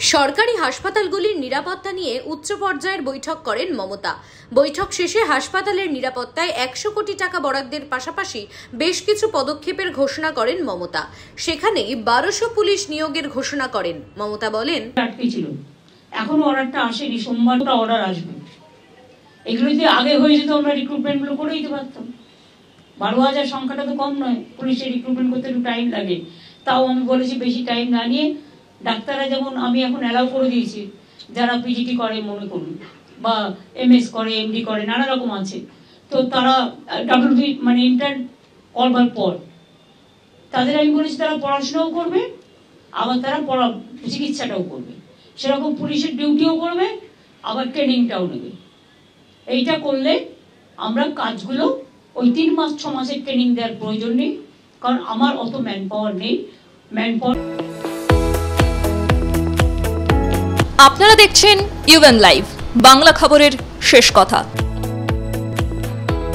সরকারি হাসপাতালগুলির নিরাপত্তা নিয়ে উচ্চ পর্যায়ের বৈঠক করেন মমতা। বৈঠক শেষে হাসপাতালের নিরাপত্তায় 100 কোটি টাকা বরাদ্দের পাশাপাশি বেশ কিছু পদক্ষেপের ঘোষণা করেন মমতা। সেখানেই 1200 পুলিশ নিয়োগের ঘোষণা করেন মমতা। বলেন, এখনো অর্ডারটা আসেনি, সোমবারটা অর্ডার আসবে। এগুলো যদি আগে হয়ে যেত আমরা রিক্রুটমেন্টগুলো করে দিতে পারতাম। 12,000 সংখ্যাটা তো কম নয়, পুলিশের রিক্রুটমেন্ট করতে একটু টাইম লাগে। তাও আমি বলেছি বেশি টাইম না নিয়ে ডাক্তাররা, যেমন আমি এখন অ্যালাউ করে দিয়েছি, যারা পিজিটি করে মনে করুন বা এমএস করে, এমডি করে, নানা রকম আছে, তো তারা ডাব্লিউবি মানে ইন্টার্ন করবার পর তাদের আমি বলেছি তারা পড়াশোনাও করবে, আবার তারা চিকিৎসাটাও করবে, সেরকম পুলিশের ডিউটিও করবে, আবার ট্রেনিংটাও নেবে। এইটা করলে আমরা কাজগুলো ওই 3 মাস 6 মাসের ট্রেনিং দেওয়ার প্রয়োজন নেই, কারণ আমার অত ম্যান পাওয়ার নেই। আপনারা দেখছেন ইউএন লাইভ, বাংলা খবরের শেষ কথা।